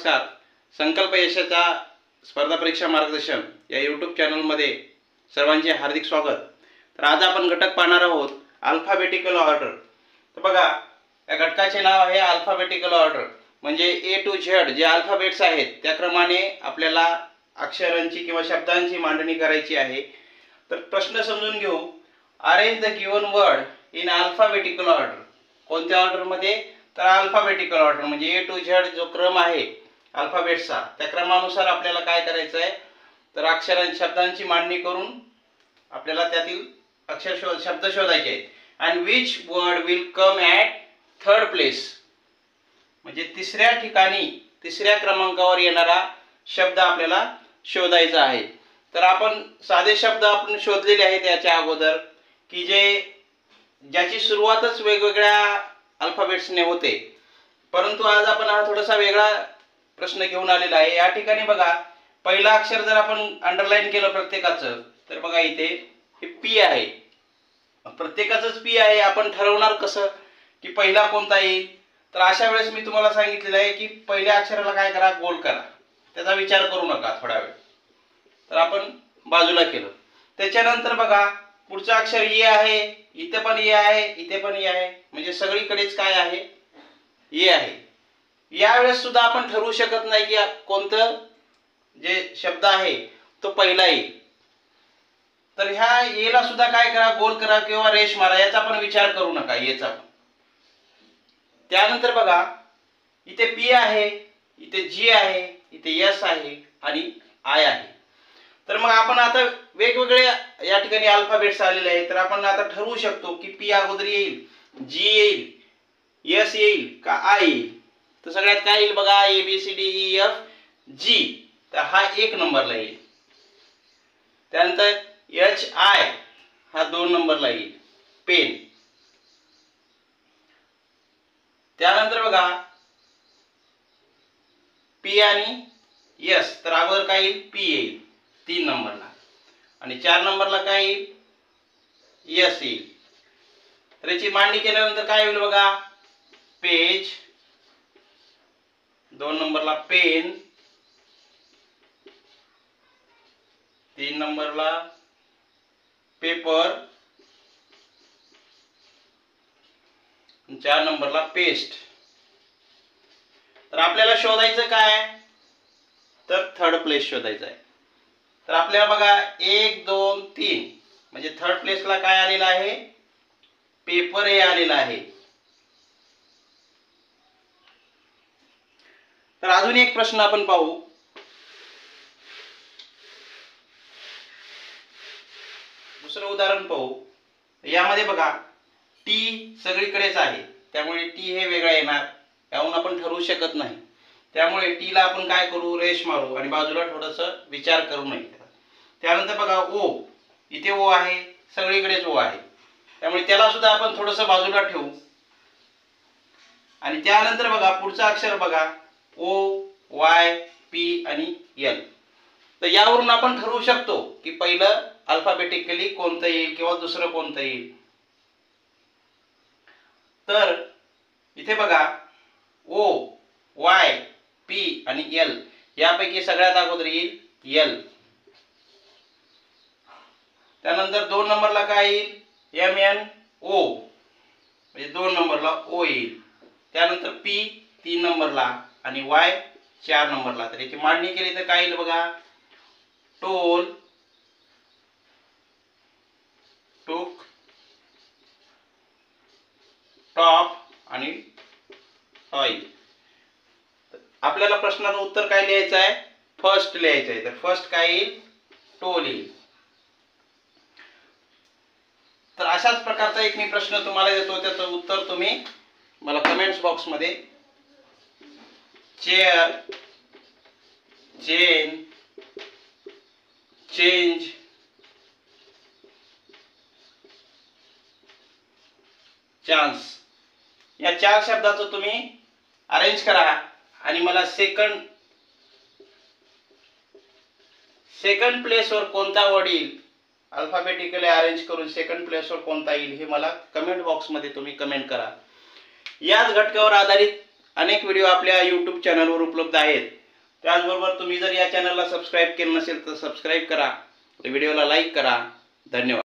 नमस्कार. संकल्प यशाचा स्पर्धा परीक्षा मार्गदर्शन या यूट्यूब चॅनलमध्ये सर्वांचे हार्दिक स्वागत. तर आज आपण घटक पाहणार आहोत अल्फाबेटिकल ऑर्डर. तर बघा, या घटकाचे नाव आहे अल्फाबेटिकल ऑर्डर. म्हणजे ए टू झेड जे अल्फाबेट्स आहेत त्या क्रमाने आपल्याला अक्षरांची किंवा शब्दांची मांडणी करायची आहे. तर प्रश्न समजून घेऊ. Arrange the given word in alphabetical order. कोणत्या ऑर्डरमध्ये? तर अल्फाबेटिकल ऑर्डर म्हणजे ए टू झेड जो क्रम आहे अल्फाबेट्सचा त्या क्रमानुसार आपल्याला काय करायचं आहे, तर अक्षरांची शब्दांची मांडणी करून आपल्याला त्यातील शब्द शोधायचे आहेत. And which word will come at third place म्हणजे तिसऱ्या ठिकाणी तिसऱ्या क्रमांकावर येणारा शब्द आपल्याला शोधायचा आहे. तर आपण साधे शब्द आपण शोधलेले आहेत याच्या अगोदर की ज्याची सुरुवातच वेगवेगळ्या अल्फाबेट्सने होते. परंतु आज आपण हा थोडासा वेगळा प्रश्न घेऊन आलेला आहे. या ठिकाणी बघा, पहिला अक्षर जर आपण अंडरलाईन केलं प्रत्येकाचं, तर बघा इथे हे पी आहे. प्रत्येकाचंच पी आहे. आपण ठरवणार कसं की पहिला कोणता येईल? तर अशा वेळेस मी तुम्हाला सांगितलेलं आहे की पहिल्या अक्षराला काय करा, गोल करा. त्याचा विचार करू नका थोडा वेळ. तर आपण बाजूला केलं. त्याच्यानंतर बघा, पुढचं अक्षर ए आहे. इथे पण ए आहे, इथे पण ए आहे. म्हणजे सगळीकडेच काय आहे, ए आहे. यावेळेस सुद्धा आपण ठरवू शकत नाही की कोणतं जे शब्द आहे तो पहिला येईल. तर ह्या एला सुद्धा काय करा, गोल करा किंवा रेष मारा. याचा पण विचार करू नका, याचा पण. त्यानंतर बघा, इथे पी आहे, इथे जी आहे, इथे एस आहे आणि आय आहे. तर मग आपण आता वेगवेगळे या ठिकाणी अल्फाबेट्स आलेले आहेत. तर आपण आता ठरवू शकतो की पी अगोदर येईल, जी येईल, एस येईल का आय येईल. तर सगळ्यात काय येईल बघा, A B C D E F G. तर हा 1 नंबरला येईल. त्यानंतर एच आय हा 2 नंबरला येईल, पेन. त्यानंतर बघा, पी आणि एस. तर अगोदर काय येईल, पी येईल 3 नंबरला. आणि 4 नंबरला काय येईल, एस येईल. तर याची मांडणी केल्यानंतर काय होईल बघा, पेज. 2 नंबरला पेन. 3 नंबरला पेपर. 4 नंबरला पेस्ट. तर आपल्याला शोधायचं काय, तर थर्ड प्लेस शोधायचं आहे. तर आपल्याला बघा 1 2 3 म्हणजे थर्ड प्लेसला काय आलेलं आहे, पेपर हे आलेलं आहे. तर अजून एक प्रश्न आपण पाहू. दुसरं उदाहरण पाहू. यामध्ये बघा, टी सगळीकडेच आहे त्यामुळे टी हे वेगळा येणार. याहून आपण ठरवू शकत नाही. त्यामुळे टी ला आपण काय करू, रेष मारू आणि बाजूला थोडंसं विचार करू नये. त्यानंतर बघा, ओ. इथे ओ आहे, सगळीकडेच ओ आहे. त्यामुळे त्याला सुद्धा आपण थोडंसं बाजूला ठेवू. आणि त्यानंतर बघा, पुढचं अक्षर बघा, ओ, वाय, पी आणि एल. तर यावरून आपण ठरवू शकतो की पहिलं अल्फाबेटिकली कोणतं येईल किंवा दुसरं कोणतं येईल. तर इथे बघा, ओ, वाय, पी आणि एल यापैकी सगळ्यात अगोदर येईल एल. त्यानंतर 2 नंबरला काय येईल, एम एन ओ म्हणजे 2 नंबरला ओ येईल. त्यानंतर पी 3 नंबरला आणि वाय 4 नंबरला. तर याची मांडणी केली तर काय येईल बघा, टोल, टूक, टॉप आणि टॉय. आपल्याला प्रश्नाचं उत्तर काय लिहायचं आहे, फर्स्ट लिहायचं आहे. तर फर्स्ट काय येईल, टोल येईल. तर अशाच प्रकारचा एक मी प्रश्न तुम्हाला देतो, त्याचं उत्तर तुम्ही मला कमेंट्स बॉक्स मध्ये चेअर, चेन, चेंज, चान्स या 4 शब्दाचं तुम्ही अरेंज करा आणि मला सेकंड प्लेसवर कोणता वर्ड येईल, अल्फाबेटिकली अरेंज करून सेकंड प्लेसवर कोणता येईल हे मला कमेंट बॉक्स मध्ये तुम्ही कमेंट करा. याच घटकावर आधारित अनेक व्हिडिओ आपल्या यूट्यूब चॅनलवर उपलब्ध आहेत. त्याचबरोबर तुम्ही जर या चॅनलला सबस्क्राईब केलं नसेल तर सबस्क्राईब करा, व्हिडिओला लाईक करा. धन्यवाद.